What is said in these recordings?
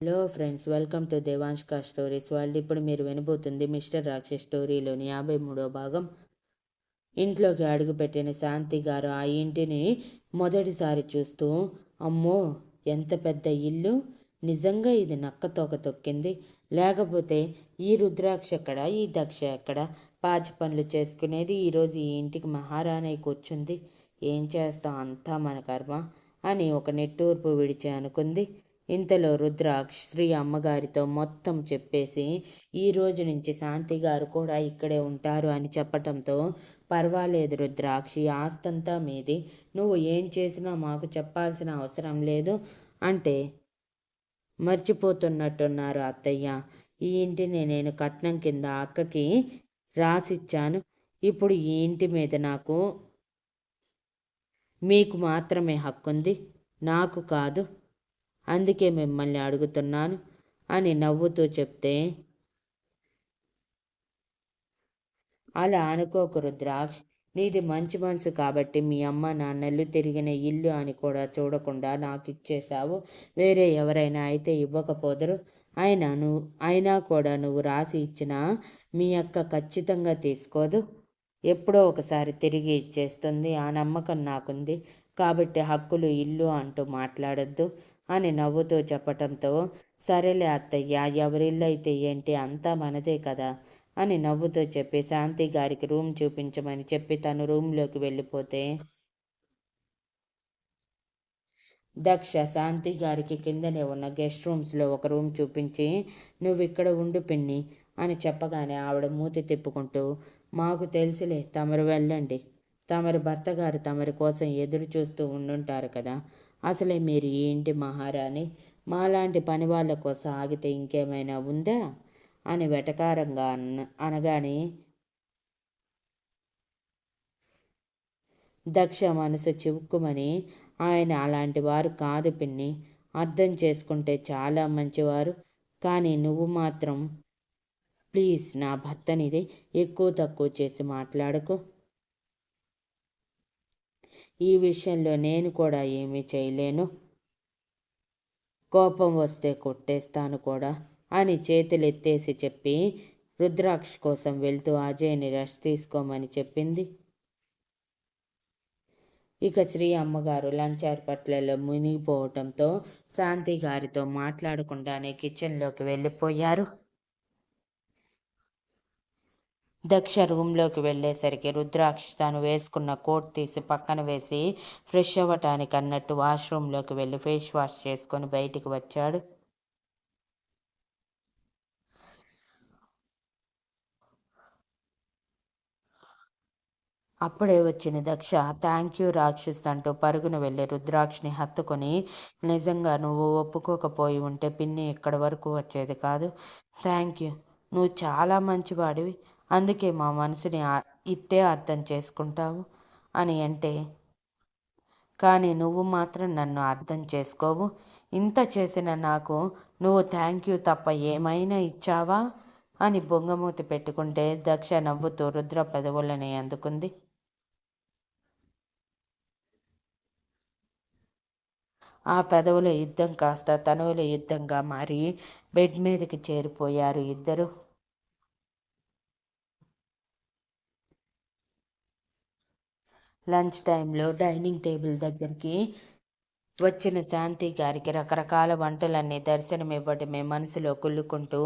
Hello friends, welcome to దేవాంష్క stories world. ఇప్పుడు మీరు వినబోతుంది మిస్టర్ రాక్షస్ స్టోరీలోని 53వ భాగం. ఇంట్లోకి అడుగుపెట్టిన శాంతి గారు ఆ ఇంటిని మొదటిసారి చూస్తూ, అమ్మో ఎంత పెద్ద ఇల్లు, నిజంగా ఇది నక్కతోక తొక్కింది. లేకపోతే ఈ రుద్రాక్ష ఎక్కడ, ఈ దక్ష ఎక్కడ పాచి పనులు చేసుకునేది. ఈరోజు ఈ ఇంటికి మహారాణి కూర్చుంది. ఏం చేస్తాం, అంతా మన కర్మ అని ఒక నిట్టూర్పు విడిచి అనుకుంది. ఇంతలో రుద్రాక్ష్ శ్రీ అమ్మగారితో మొత్తం చెప్పేసి, ఈ రోజు నుంచి శాంతి గారు కూడా ఇక్కడే ఉంటారు అని చెప్పటంతో, పర్వాలేదు రుద్రాక్ష్, ఈ ఆస్తంతా మీది, నువ్వు ఏం చేసినా మాకు చెప్పాల్సిన అవసరం లేదు అంటే మర్చిపోతున్నట్టున్నారు అత్తయ్య. ఈ ఇంటిని నేను కట్నం కింద అక్కకి రాసిచ్చాను. ఇప్పుడు ఈ ఇంటి మీద మీకు మాత్రమే హక్కుంది, నాకు కాదు. అందుకే మిమ్మల్ని అడుగుతున్నాను అని నవ్వుతూ చెప్తే, అలా అనుకోకు రుద్రాక్ష్, నీది మంచి మనసు కాబట్టి మీ అమ్మ నాన్నలు తిరిగిన ఇల్లు అని కూడా చూడకుండా నాకు ఇచ్చేశావు. వేరే ఎవరైనా అయితే ఇవ్వకపోదురు. అయినా కూడా నువ్వు రాసి ఇచ్చినా మీ అక్క ఖచ్చితంగా తీసుకోదు. ఎప్పుడో ఒకసారి తిరిగి ఇచ్చేస్తుంది. ఆ నమ్మకం నాకుంది. కాబట్టి హక్కులు ఇల్లు అంటూ మాట్లాడొద్దు అని నవ్వుతూ చెప్పటంతో, సరేలే అత్తయ్య, ఎవరిల్లు అయితే ఏంటి, అంతా మనదే కదా అని నవ్వుతూ చెప్పి శాంతి గారికి రూమ్ చూపించమని చెప్పి తను రూమ్లోకి వెళ్ళిపోతే, దక్ష శాంతి గారికి కిందనే ఉన్న గెస్ట్ రూమ్స్లో ఒక రూమ్ చూపించి, నువ్వు ఇక్కడ ఉండు పిన్ని అని చెప్పగానే ఆవిడ మూతి తిప్పుకుంటూ, మాకు తెలుసులే, తమరు వెళ్ళండి. తమరి భర్త గారు తమరి కోసం ఎదురు చూస్తూ ఉండుంటారు కదా. అసలే మీరు ఈ ఇంటి మహారాణి. మాలాంటి పని వాళ్ళ కోసం ఆగితే ఇంకేమైనా ఉందా అని వెటకారంగా అనగానే దక్ష మనసు చివుక్కుమని, ఆయన అలాంటి వారు కాదు పిన్ని, అర్థం చేసుకుంటే చాలా మంచివారు. కానీ నువ్వు మాత్రం ప్లీజ్ నా భర్తనిది ఎక్కువ తక్కువ చేసి మాట్లాడకు. ఈ విషయంలో నేను కూడా ఏమీ చేయలేను. కోపం వస్తే కొట్టేస్తాను కూడా అని చేతులెత్తేసి చెప్పి రుద్రాక్ష కోసం వెళ్తూ అజయ్ని రెస్ట్ తీసుకోమని చెప్పింది. ఇక శ్రీ అమ్మగారు లంచ్ ఏర్పాట్లలో మునిగిపోవటంతో శాంతి గారితో మాట్లాడకుండానే కిచెన్లోకి వెళ్ళిపోయారు. దక్ష రూమ్లోకి వెళ్ళేసరికి రుద్రాక్ష తాను వేసుకున్న కోట్ తీసి పక్కన వేసి ఫ్రెష్ అవ్వటానికి అన్నట్టు వాష్రూమ్లోకి వెళ్ళి ఫేస్ వాష్ చేసుకొని బయటికి వచ్చాడు. అప్పుడే వచ్చిన దక్ష థ్యాంక్ యూ రాక్షస్ అంటూ పరుగున వెళ్ళి రుద్రాక్షని హత్తుకొని, నిజంగా నువ్వు ఒప్పుకోకపోయి ఉంటే పిన్ని ఇక్కడి వరకు వచ్చేది కాదు. థ్యాంక్ యూ, నువ్వు చాలా మంచివాడివి. అందుకే మా మనసుని ఇట్టే అర్థం చేసుకుంటావు అని అంటే, కానీ నువ్వు మాత్రం నన్ను అర్థం చేసుకోవు. ఇంత చేసిన నాకు నువ్వు థ్యాంక్ యూ తప్ప ఏమైనా ఇచ్చావా అని బొంగమూతి పెట్టుకుంటే దక్ష నవ్వుతూ రుద్ర పెదవులని అందుకుంది. ఆ పెదవుల యుద్ధం కాస్త తనువుల యుద్ధంగా మారి బెడ్ మీదకి చేరిపోయారు ఇద్దరు. లంచ్ టైంలో డైనింగ్ టేబుల్ దగ్గరికి వచ్చిన శాంతి గారికి రకరకాల వంటలన్నీ దర్శనమివ్వటమే మనసులో కుళ్ళుకుంటూ,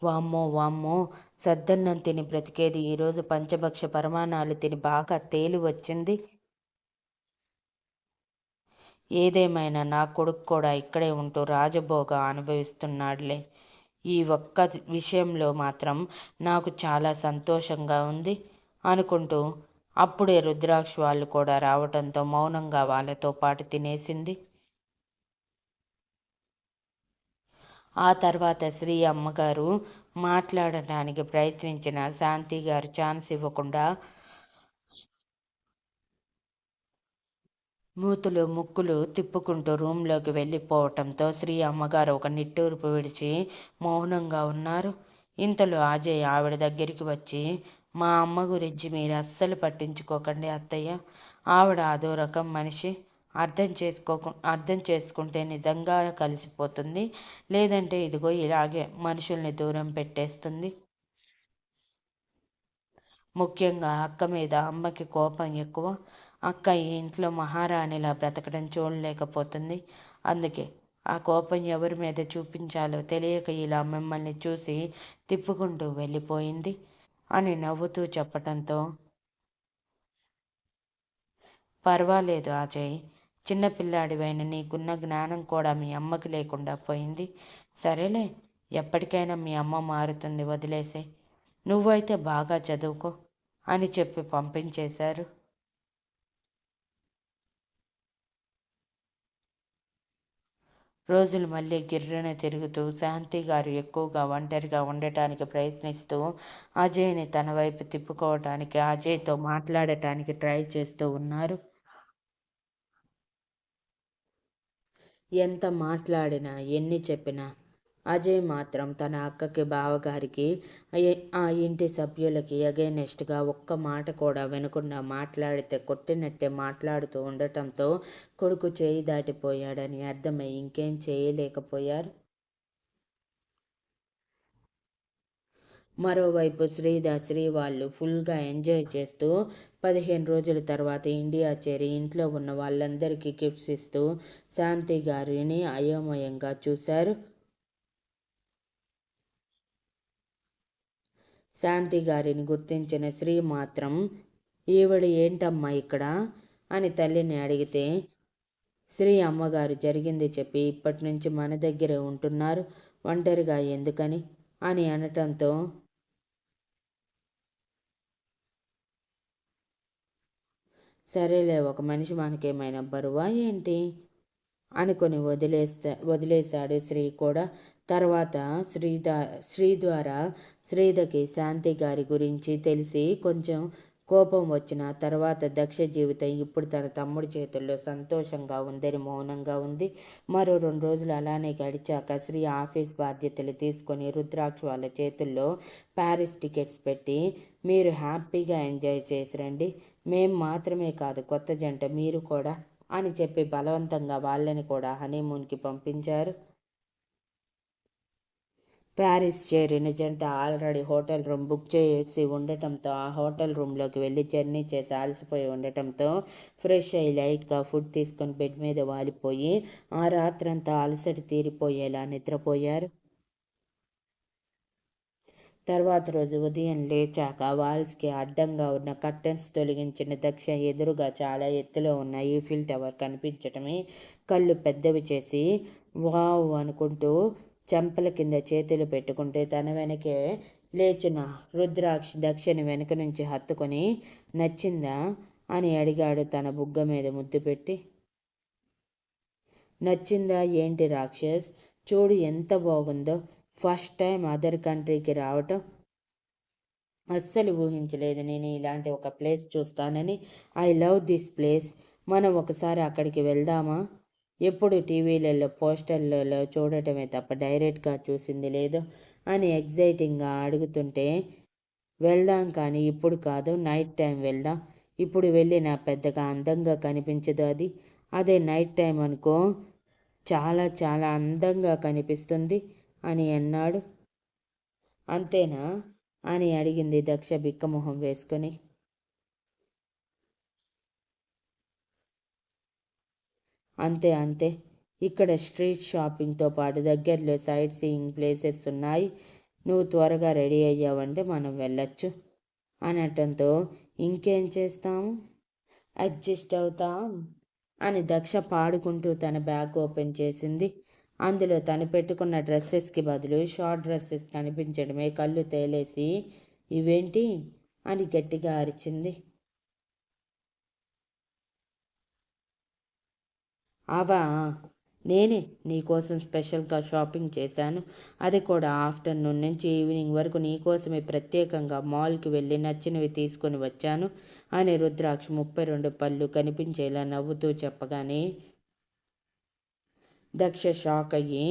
వామ్మో వామ్మో, సద్దన్నం తిని బ్రతికేది ఈరోజు పంచభక్ష పరమాణాలు తిని బాగా తేలి వచ్చింది. ఏదేమైనా నా కొడుకు కూడా ఇక్కడే ఉంటూ రాజభోగం అనుభవిస్తున్నాడులే. ఈ ఒక్క విషయంలో మాత్రం నాకు చాలా సంతోషంగా ఉంది అనుకుంటూ అప్పుడే రుద్రాక్ష వాళ్ళు కూడా రావటంతో మౌనంగా వాళ్ళతో పాటు తినేసింది. ఆ తర్వాత శ్రీ అమ్మగారు మాట్లాడటానికి ప్రయత్నించిన శాంతి గారు ఛాన్స్ ఇవ్వకుండా మూతులు ముక్కులు తిప్పుకుంటూ రూంలోకి వెళ్ళిపోవటంతో శ్రీ అమ్మగారు ఒక నిట్టూర్పు విడిచి మౌనంగా ఉన్నారు. ఇంతలో అజయ్ ఆవిడ దగ్గరికి వచ్చి, మా అమ్మ గురించి మీరు అస్సలు పట్టించుకోకండి అత్తయ్య, ఆవిడ అదో రకం మనిషి. అర్థం చేసుకుంటే నిజంగా కలిసిపోతుంది. లేదంటే ఇదిగో ఇలాగే మనుషుల్ని దూరం పెట్టేస్తుంది. ముఖ్యంగా అక్క మీద అమ్మకి కోపం ఎక్కువ. అక్క ఈ ఇంట్లో మహారాణిలా బ్రతకడం చూడలేకపోతుంది. అందుకే ఆ కోపం ఎవరి మీద చూపించాలో తెలియక ఇలా మిమ్మల్ని చూసి తిప్పుకుంటూ వెళ్ళిపోయింది అని నవ్వుతూ చెప్పటంతో, పర్వాలేదు అజయ్, చిన్నపిల్లాడివైన నీకున్న జ్ఞానం కూడా మీ అమ్మకి లేకుండా పోయింది. సరేలే, ఎప్పటికైనా మీ అమ్మ మారుతుంది, వదిలేసే. నువ్వైతే బాగా చదువుకో అని చెప్పి పంపించేశారు. రోజులు మళ్ళీ గిర్రున తిరుగుతూ శాంతి గారు ఎక్కువగా ఒంటరిగా ఉండటానికి ప్రయత్నిస్తూ అజయ్ని తన వైపు తిప్పుకోవటానికి, అజయ్తో మాట్లాడటానికి ట్రై చేస్తూ ఉన్నారు. ఎంత మాట్లాడినా ఎన్ని చెప్పినా అజయ్ మాత్రం తన అక్కకి, బావగారికి, ఆ ఇంటి సభ్యులకి అగైనెస్ట్గా ఒక్క మాట కూడా వినకుండా మాట్లాడితే కొట్టినట్టే మాట్లాడుతూ ఉండటంతో కొడుకు చేయి దాటిపోయాడని అర్థమై ఇంకేం చేయలేకపోయారు. మరోవైపు శ్రీ వాళ్ళు ఫుల్గా ఎంజాయ్ చేస్తూ 15 రోజుల తర్వాత ఇండియా చేరి ఇంట్లో ఉన్న వాళ్ళందరికీ గిఫ్ట్స్ ఇస్తూ శాంతి గారిని అయోమయంగా చూశారు. శాంతి గారిని గుర్తించిన శ్రీ మాత్రం, ఈవిడ ఏంటమ్మా ఇక్కడ అని తల్లిని అడిగితే, శ్రీ అమ్మగారు జరిగింది చెప్పి ఇప్పటి నుంచి మన దగ్గరే ఉంటున్నారు, ఒంటరిగా ఎందుకని అని అనటంతో, సరేలే, ఒక మనిషి మనకేమైనా బరువా ఏంటి అనుకొని వదిలేశాడు శ్రీ కూడా. తర్వాత శ్రీ ద్వారా శ్రీధకి శాంతి గారి గురించి తెలిసి కొంచెం కోపం వచ్చిన తర్వాత దక్ష జీవితం ఇప్పుడు తన తమ్ముడి చేతుల్లో సంతోషంగా ఉందని మౌనంగా ఉంది. మరో 2 రోజులు అలానే గడిచాక శ్రీ ఆఫీస్ బాధ్యతలు తీసుకొని రుద్రాక్ష వాళ్ళ చేతుల్లో ప్యారిస్ టికెట్స్ పెట్టి, మీరు హ్యాపీగా ఎంజాయ్ చేసి రండి, మేం మాత్రమే కాదు కొత్త జంట మీరు కూడా అని చెప్పి బలవంతంగా వాళ్ళని కూడా హనీమూన్కి పంపించారు. ప్యారిస్ చేరిన జంట ఆల్రెడీ హోటల్ రూమ్ బుక్ చేసి ఉండటంతో ఆ హోటల్ రూమ్లోకి వెళ్ళి జర్నీ చేసి అలసిపోయి ఉండటంతో ఫ్రెష్ అయ్యి లైట్గా ఫుడ్ తీసుకొని బెడ్ మీద వాలిపోయి ఆ రాత్రంతా అలసట తీరిపోయేలా నిద్రపోయారు. తర్వాత రోజు ఉదయం లేచాక వాల్స్కి అడ్డంగా ఉన్న కర్టెన్స్ తొలగించిన దక్ష ఎదురుగా చాలా ఎత్తులో ఉన్న ఈఫిల్ టవర్ కనిపించటమే కళ్ళు పెద్దవి చేసి వావ్ అనుకుంటూ చెంపల కింద చేతులు పెట్టుకుంటే తన వెనకే లేచిన రుద్రాక్ష దక్షని వెనక నుంచి హత్తుకొని, నచ్చిందా అని అడిగాడు తన బుగ్గ మీద ముద్దు పెట్టి. నచ్చిందా ఏంటి రాక్షస్, చూడు ఎంత బాగుందో, ఫస్ట్ టైం అదర్ కంట్రీకి రావటం. అస్సలు ఊహించలేదు నేను ఇలాంటి ఒక ప్లేస్ చూస్తానని. I love this place. మనం ఒకసారి అక్కడికి వెళ్దామా? ఎప్పుడు టీవీలలో పోస్టర్లలో చూడటమే తప్ప డైరెక్ట్గా చూసింది లేదు అని ఎగ్జైటింగ్గా అడుగుతుంటే, వెళ్దాం కానీ ఇప్పుడు కాదు, నైట్ టైం వెళ్దాం. ఇప్పుడు వెళ్ళినా పెద్దగా అందంగా కనిపించదు అది. అదే నైట్ టైం అనుకో, చాలా చాలా అందంగా కనిపిస్తుంది అని అన్నాడు. అంతేనా అని అడిగింది దక్ష బిక్కమొహం వేసుకొని. అంతే అంతే, ఇక్కడ స్ట్రీట్ షాపింగ్తో పాటు దగ్గరలో సైట్ సీయింగ్ ప్లేసెస్ ఉన్నాయి. నువ్వు త్వరగా రెడీ అయ్యావంటే మనం వెళ్ళొచ్చు అనటంతో, ఇంకేం చేస్తాము, అడ్జస్ట్ అవుతాం అని దక్ష పాడుకుంటూ తన బ్యాగ్ ఓపెన్ చేసింది. అందులో తను పెట్టుకున్న డ్రెస్సెస్కి బదులు షార్ట్ డ్రెస్సెస్ కనిపించడమే కళ్ళు తేలేసి, ఇవేంటి అని గట్టిగా అరిచింది. అవా, నేనే నీకోసం స్పెషల్గా షాపింగ్ చేశాను. అది కూడా ఆఫ్టర్నూన్ నుంచి ఈవినింగ్ వరకు నీకోసమే ప్రత్యేకంగా మాల్కి వెళ్ళి నచ్చినవి తీసుకొని వచ్చాను అని రుద్రాక్ష 32 పళ్ళు కనిపించేలా నవ్వుతూ చెప్పగానే దక్ష షాక్ అయ్యి,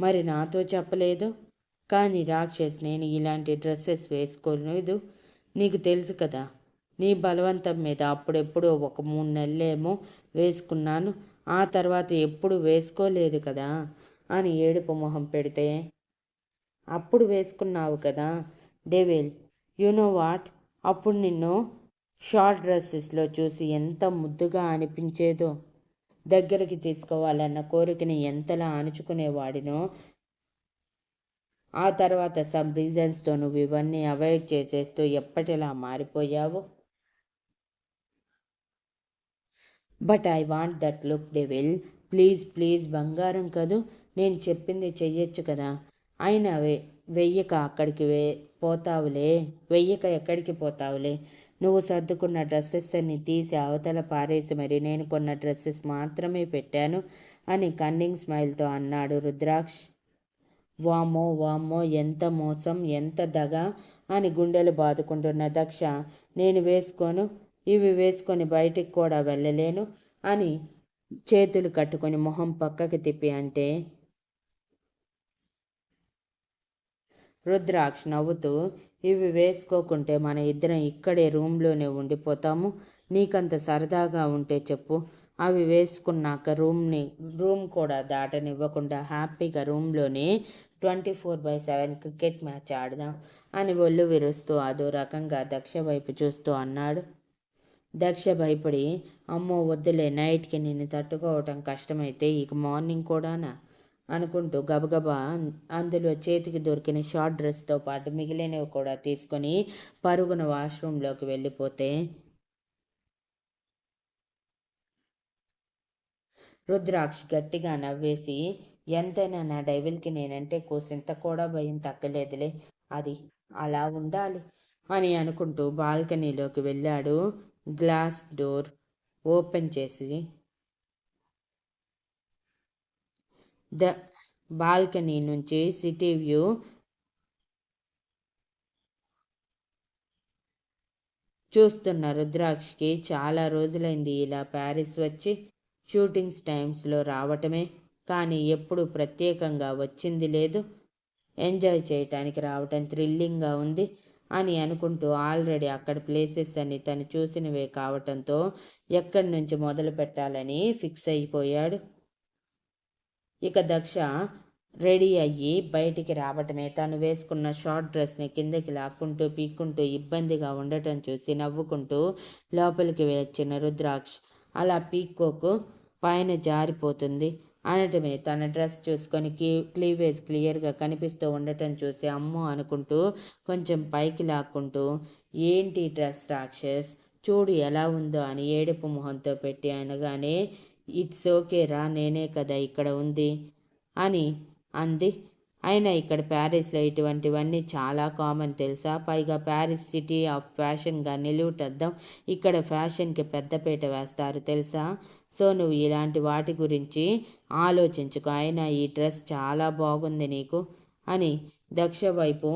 మరి నాతో చెప్పలేదు? కానీ రాక్షస్, నేను ఇలాంటి డ్రెస్సెస్ వేసుకోలేదు, నీకు తెలుసు కదా. నీ బలవంతం మీద అప్పుడెప్పుడో ఒక 3 నెలలేమో వేసుకున్నాను. ఆ తర్వాత ఎప్పుడు వేసుకోలేదు కదా అని ఏడుపు మొహం పెడితే, అప్పుడు వేసుకున్నావు కదా డెవిల్, యు నో వాట్, అప్పుడు నిన్ను షార్ట్ డ్రెస్సెస్లో చూసి ఎంత ముద్దుగా అనిపించేదో, దగ్గరికి తీసుకోవాలన్న కోరికని ఎంతలా అణుచుకునేవాడినో. ఆ తర్వాత సమ్ రీజన్స్తో నువ్వు ఇవన్నీ అవాయిడ్ చేసేస్తూ ఎప్పటిలా మారిపోయావు. But I want that look devil, please please, బంగారం కదూ, నేను చెప్పింది చెయ్యొచ్చు కదా. అయినా వెయ్యక అక్కడికి పోతావులే, వెయ్యక ఎక్కడికి పోతావులే. నువ్వు సర్దుకున్న డ్రెస్సెస్ అన్ని తీసి అవతల పారేసి మరి నేను కొన్న డ్రెస్సెస్ మాత్రమే పెట్టాను అని కన్నింగ్ స్మైల్తో అన్నాడు రుద్రాక్ష్. వామ్మో వామ్మో, ఎంత మోసం, ఎంత దగ అని గుండెలు బాదుకుంటున్న దక్ష, నేను వేసుకోను, ఇవి వేసుకొని బయటికి కూడా వెళ్ళలేను అని చేతులు కట్టుకొని మొహం పక్కకి తిప్పి అంటే, రుద్రాక్ష్ నవ్వుతూ, ఇవి వేసుకోకుంటే మన ఇద్దరం ఇక్కడే రూమ్లోనే ఉండిపోతాము. నీకంత సరదాగా ఉంటే చెప్పు, అవి వేసుకున్నాక రూమ్ కూడా దాటనివ్వకుండా హ్యాపీగా రూమ్లోనే 24/7 క్రికెట్ మ్యాచ్ ఆడదాం అని ఒళ్ళు విరుస్తూ అదో రకంగా దక్ష వైపు చూస్తూ అన్నాడు. దక్ష భయపడి, అమ్మో వద్దులే, నైట్కి నిన్ను తట్టుకోవటం కష్టమైతే ఇక మార్నింగ్ కూడానా అనుకుంటూ గబగబా అందులో చేతికి దొరికిన షార్ట్ డ్రెస్తో పాటు మిగిలినవి కూడా తీసుకొని పరుగున వాష్రూమ్లోకి వెళ్ళిపోతే, రుద్రాక్ష్ గట్టిగా నవ్వేసి, ఎంతైనా నా డెవిల్కి నేనంటే కూసింత కూడా భయం తగ్గలేదులే, అది అలా ఉండాలి అని అనుకుంటూ బాల్కనీలోకి వెళ్ళాడు. గ్లాస్ డోర్ ఓపెన్ చేసి ద బాల్కనీ నుంచి సిటీ వ్యూ చూస్తున్న రుద్రాక్షకి చాలా రోజులైంది ఇలా ప్యారిస్ వచ్చి. షూటింగ్స్ టైమ్స్లో రావటమే కానీ ఎప్పుడు ప్రత్యేకంగా వచ్చింది లేదు. ఎంజాయ్ చేయటానికి రావటం థ్రిల్లింగ్గా ఉంది అని అనుకుంటూ ఆల్రెడీ అక్కడ ప్లేసెస్ అన్ని తను చూసినవే కావటంతో ఎక్కడి నుంచి మొదలు పెట్టాలని ఫిక్స్ అయిపోయాడు. ఇక దక్ష రెడీ అయ్యి బయటికి రావటమే. తను వేసుకున్న షార్ట్ డ్రెస్ని కిందకి లాక్కుంటూ పీక్కుంటూ ఇబ్బందిగా ఉండటం చూసి నవ్వుకుంటూ లోపలికి వచ్చిన రుద్రాక్ష్, అలా పీక్కోకు, పైన జారిపోతుంది అనటమే తన డ్రెస్ చూసుకొని క్లీవేజ్ క్లియర్గా కనిపిస్తూ ఉండటం చూసి అమ్మో అనుకుంటూ కొంచెం పైకి లాక్కుంటూ, ఏంటి డ్రెస్ రాక్షస్, చూడు ఎలా ఉందో అని ఏడుపు మొహంతో పెట్టి అనగానే, ఇట్స్ ఓకే రా, నేనే కదా ఇక్కడ ఉంది అని అంది. అయినా ఇక్కడ ప్యారిస్లో ఇటువంటివన్నీ చాలా కామన్ తెలుసా, పైగా ప్యారిస్ సిటీ ఆఫ్ ఫ్యాషన్గా నిలువుటద్దాం, ఇక్కడ ఫ్యాషన్కి పెద్దపీట వేస్తారు తెలుసా. సో నువ్వు ఇలాంటి వాటి గురించి ఆలోచించుకో, అయినా ఈ డ్రెస్ చాలా బాగుంది నీకు అని దక్ష వైపు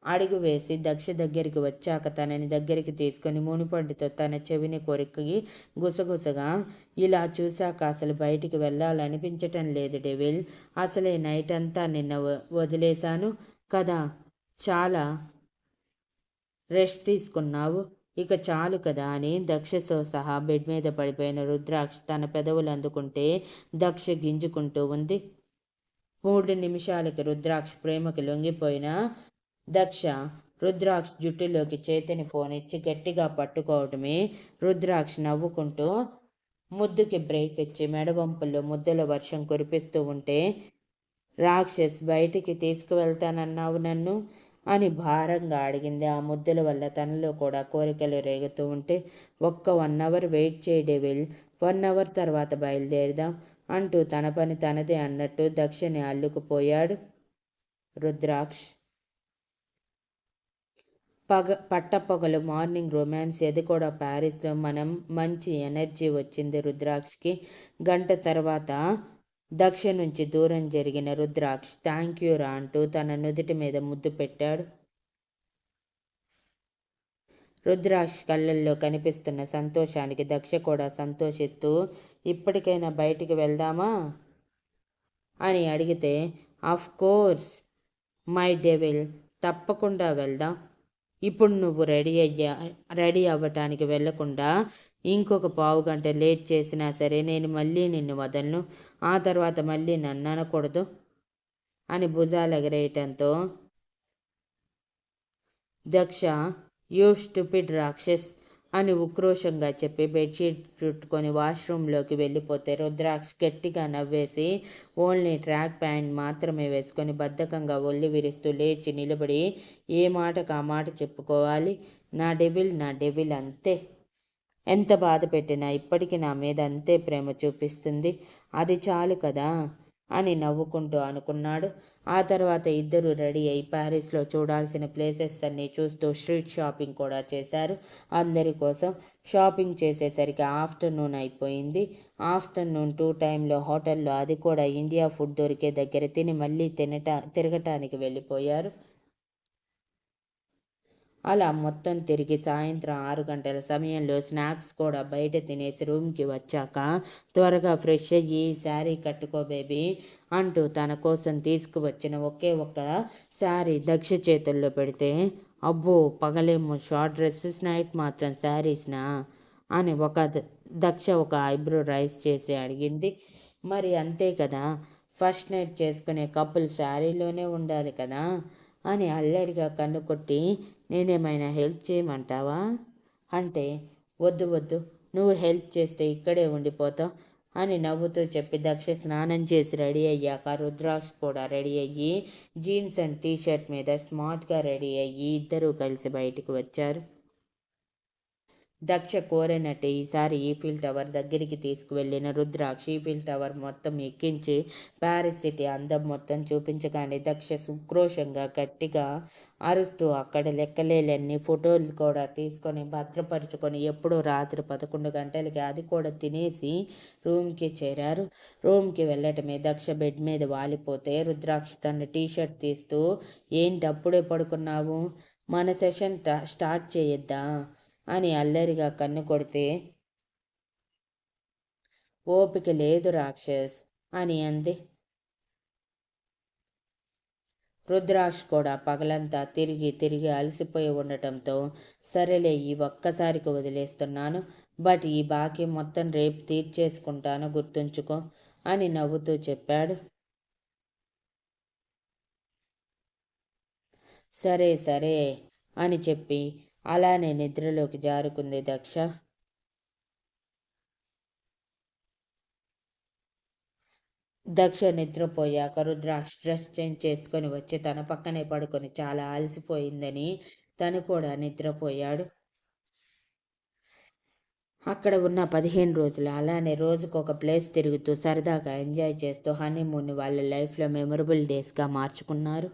అడుగు వేసి దక్ష దగ్గరికి వచ్చాక తనని దగ్గరికి తీసుకొని మునిపండుతో తన చెవిని కొరికి గుసగుసగా, ఇలా చూశాక అసలు బయటికి వెళ్ళాలనిపించటం లేదు డెవిల్, అసలే నైట్ అంతా నిన్న వదిలేశాను కదా, చాలా రెస్ట్ తీసుకున్నావు, ఇక చాలు కదా అని దక్షతో సహా బెడ్ మీద పడిపోయిన రుద్రాక్ష తన పెదవులు అందుకుంటే దక్ష గింజుకుంటూ ఉంది. 3 నిమిషాలకి రుద్రాక్ష ప్రేమకి లొంగిపోయిన దక్ష రుద్రాక్ష జుట్టులోకి చేతిని పోనిచ్చి గట్టిగా పట్టుకోవటమే. రుద్రాక్ష నవ్వుకుంటూ ముద్దుకి బ్రేక్ ఇచ్చి మెడవంపుల్లో ముద్దుల వర్షం కురిపిస్తూ ఉంటే, రాక్షస్ బయటికి తీసుకువెళ్తానన్నావు నన్ను అని భారంగా అడిగింది. ఆ ముద్దుల వల్ల తనలో కూడా కోరికలు రేగుతూ ఉంటే, ఒక్క 1 అవర్ వెయిట్ చేయి డెవిల్, 1 అవర్ తర్వాత బయలుదేరదాం అంటూ తన పని తనదే అన్నట్టు దక్షని అల్లుకుపోయాడు రుద్రాక్ష్. పట్టపగలు మార్నింగ్ రొమాన్స్, అది కూడా ప్యారిస్లో. మంచి ఎనర్జీ వచ్చింది రుద్రాక్షకి. గంట తర్వాత దక్ష నుంచి దూరం జరిగిన రుద్రాక్ష్ థ్యాంక్ యూ రా అంటూ తన నుదుటి మీద ముద్దు పెట్టాడు. రుద్రాక్ష్ కళ్ళల్లో కనిపిస్తున్న సంతోషానికి దక్ష కూడా సంతోషిస్తూ, ఇప్పటికైనా బయటికి వెళ్దామా అని అడిగితే, ఆఫ్ కోర్స్ మై డెవిల్, తప్పకుండా వెళ్దాం, ఇప్పుడు నువ్వు రెడీ అవ్వటానికి వెళ్లకుండా ఇంకొక పావుగంట లేట్ చేసినా సరే నేను మళ్ళీ నిన్ను వదలను. ఆ తర్వాత మళ్ళీ నన్ను అనకూడదు అని భుజాలెగరేయటంతో దక్ష యూ స్టూపిడ్ రాక్షస్ అని ఉక్రోషంగా చెప్పి బెడ్షీట్ చుట్టుకొని వాష్రూమ్లోకి వెళ్ళిపోతే రుద్రాక్ష గట్టిగా నవ్వేసి ఓన్లీ ట్రాక్ ప్యాంట్ మాత్రమే వేసుకొని బద్ధకంగా ఒళ్ళు విరుస్తూ లేచి నిలబడి ఏ మాటకు ఆ మాట చెప్పుకోవాలి. నా డెవిల్ అంతే. ఎంత బాధ పెట్టినా ఇప్పటికీ నా మీద అంతే ప్రేమ చూపిస్తుంది. అది చాలు కదా అని నవ్వుకుంటూ అనుకున్నాడు. ఆ తర్వాత ఇద్దరు రెడీ అయి ప్యారిస్లో చూడాల్సిన ప్లేసెస్ అన్నీ చూస్తూ స్ట్రీట్ షాపింగ్ కూడా చేశారు అందరి కోసం. షాపింగ్ చేసేసరికి ఆఫ్టర్నూన్ అయిపోయింది. ఆఫ్టర్నూన్ 2 టైంలో హోటల్లో, అది కూడా ఇండియా ఫుడ్ దొరికే దగ్గర తిని మళ్ళీ తిరగటానికి వెళ్ళిపోయారు. అలా మొత్తం తిరిగి సాయంత్రం 6 గంటల సమయంలో స్నాక్స్ కూడా బయట తినేసి రూమ్కి వచ్చాక త్వరగా ఫ్రెష్ అయ్యి శారీ కట్టుకో బేబీ అంటూ తన కోసం తీసుకువచ్చిన ఒకే ఒక్క శారీ దక్ష చేతుల్లో పెడితే, అబ్బో పగలేమో షార్ట్ డ్రెస్సెస్, నైట్ మాత్రం శారీస్నా అని దక్ష ఒక ఐబ్రో రైస్ చేసి అడిగింది. మరి అంతే కదా, ఫస్ట్ నైట్ చేసుకునే కపుల్ శారీలోనే ఉండాలి కదా అని అల్లరిగా కన్ను కొట్టి, నేనేమైనా హెల్ప్ చేయమంటావా అంటే, వద్దు నువ్వు హెల్ప్ చేస్తే ఇక్కడే ఉండిపోతావు అని నవ్వుతూ చెప్పి దక్ష స్నానం చేసి రెడీ అయ్యాక రుద్రాక్ష కూడా రెడీ అయ్యి జీన్స్ అండ్ టీషర్ట్ మీద స్మార్ట్గా రెడీ అయ్యి ఇద్దరూ కలిసి బయటికి వచ్చారు. దక్ష కోరినట్టే ఈసారి ఈఫిల్ టవర్ దగ్గరికి తీసుకువెళ్ళిన రుద్రాక్ష ఈఫిల్ టవర్ మొత్తం ఎక్కించి ప్యారిస్ సిటీ అందం మొత్తం చూపించగానే దక్ష సుక్రోషంగా గట్టిగా అరుస్తూ అక్కడ లెక్కలేలన్నీ ఫోటోలు కూడా తీసుకొని భద్రపరుచుకొని ఎప్పుడో రాత్రి 11 గంటలకి అది కూడా తినేసి రూమ్కి చేరారు. రూమ్కి వెళ్ళటమే దక్ష బెడ్ మీద వాలిపోతే రుద్రాక్ష తన టీషర్ట్ తీస్తూ, ఏంటి అప్పుడే పడుకున్నావు, మన సెషన్ స్టార్ట్ చేయొద్దా అని అల్లరిగా కన్ను కొడితే, ఓపిక లేదు రాక్షస్ అని అంది. రుద్రాక్ష కూడా పగలంతా తిరిగి అలసిపోయి ఉండటంతో, సరేలే ఈ ఒక్కసారికి వదిలేస్తున్నాను, బట్ ఈ బాకీ మొత్తం రేపు తీర్చేసుకుంటాను గుర్తుంచుకో అని నవ్వుతూ చెప్పాడు. సరే అని చెప్పి అలానే నిద్రలోకి జారుకుంది దక్ష. నిద్రపోయాక రుద్రాక్ష డ్రెస్ చేంజ్ చేసుకొని వచ్చి తన పక్కనే పడుకొని చాలా అలసిపోయిందని తను కూడా నిద్రపోయాడు. అక్కడ ఉన్న 15 రోజులు అలానే రోజుకొక ప్లేస్ తిరుగుతూ సరదాగా ఎంజాయ్ చేస్తూ హనీమూన్ని వాళ్ళ లైఫ్లో మెమొరబుల్ డేస్గా మార్చుకున్నారు.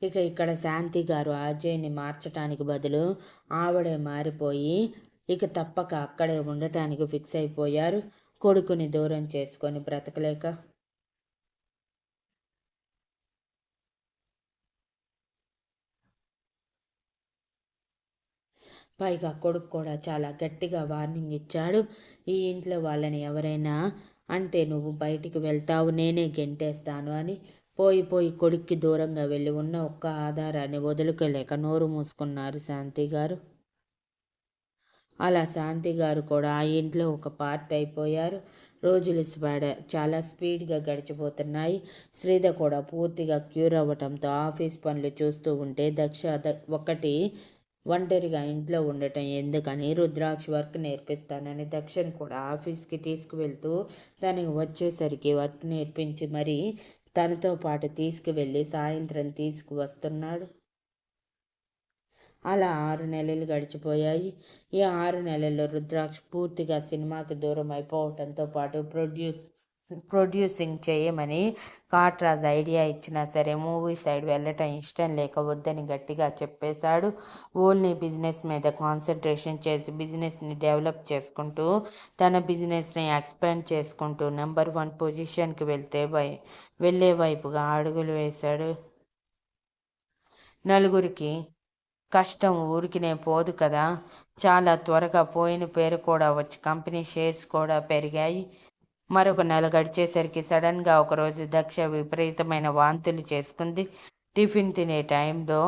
ఇక ఇక్కడ శాంతి గారు అజయ్ని మార్చటానికి బదులు ఆవిడే మారిపోయి ఇక తప్పక అక్కడే ఉండటానికి ఫిక్స్ అయిపోయారు, కొడుకుని దూరం చేసుకొని బ్రతకలేక. పైగా కొడుకు కూడా చాలా గట్టిగా వార్నింగ్ ఇచ్చాడు, ఈ ఇంట్లో వాళ్ళని ఎవరైనా అంటే నువ్వు బయటికి వెళ్తావు, నేనే గెంటేస్తాను అని. పోయి కొడుక్కి దూరంగా వెళ్ళి ఉన్న ఒక్క ఆధారాన్ని వదులుకోలేక నోరు మూసుకున్నారు శాంతి గారు. అలా శాంతి గారు కూడా ఆ ఇంట్లో ఒక పార్ట్ అయిపోయారు. రోజులు చాలా స్పీడ్గా గడిచిపోతున్నాయి. శ్రీధ కూడా పూర్తిగా క్యూర్ అవ్వటంతో ఆఫీస్ పనులు చూస్తూ ఉంటే దక్ష ఒకటి ఒంటరిగా ఇంట్లో ఉండటం ఎందుకని రుద్రాక్ష వర్క్ నేర్పిస్తానని దక్షను కూడా ఆఫీస్కి తీసుకువెళ్తూ తనకి వచ్చేసరికి వర్క్ నేర్పించి మరీ తనతో పాటు తీసుకువెళ్ళి సాయంత్రం తీసుకువస్తున్నాడు. అలా 6 నెలలు గడిచిపోయాయి. ఈ 6 నెలల్లో రుద్రాక్ష పూర్తిగా సినిమాకి దూరం అయిపోవటంతో పాటు ప్రొడ్యూసింగ్ చేయమని కాట్రాజ్ ఐడియా ఇచ్చినా సరే మూవీ సైడ్ వెళ్ళటం ఇష్టం లేక వద్దని గట్టిగా చెప్పేశాడు. ఓన్లీ బిజినెస్ మీద కాన్సన్ట్రేషన్ చేసి బిజినెస్ని డెవలప్ చేసుకుంటూ తన బిజినెస్ని ఎక్స్పాండ్ చేసుకుంటూ నెంబర్ 1 పొజిషన్కి వెళ్ళే వైపుగా అడుగులు వేశాడు. నలుగురికి కష్టం ఊరికినే పోదు కదా, చాలా త్వరగా పోయిన పేరు కూడా వచ్చి కంపెనీ షేర్స్ కూడా పెరిగాయి. మరొక నెల గడిచేసరికి సడన్గా ఒకరోజు దక్ష విపరీతమైన వాంతులు చేసుకుంది. టిఫిన్ తినే టైంలో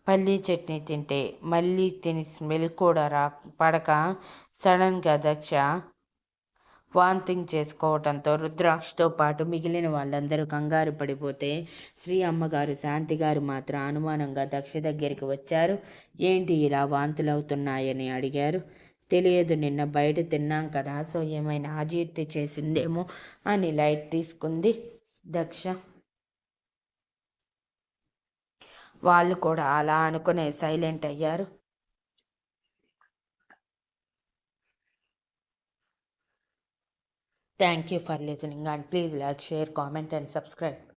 పల్లీ చట్నీ తింటే మళ్ళీ తిని స్మెల్ కూడా పడక సడన్గా దక్ష వాంతింగ్ చేసుకోవటంతో రుద్రాక్షతో పాటు మిగిలిన వాళ్ళందరూ కంగారు పడిపోతే శ్రీ అమ్మగారు శాంతి గారు మాత్రం అనుమానంగా దక్ష దగ్గరికి వచ్చారు. ఏంటి ఇలా వాంతులు అవుతున్నాయని అడిగారు. తెలియదు, నిన్న బయట తిన్నాం కదా, సో ఏమైనా అజీర్తి చేసిందేమో అని లైట్ తీసుకుంది దక్ష. వాళ్ళు కూడా అలా అనుకునే సైలెంట్ అయ్యారు. Thank you for listening and please like, share, comment and subscribe.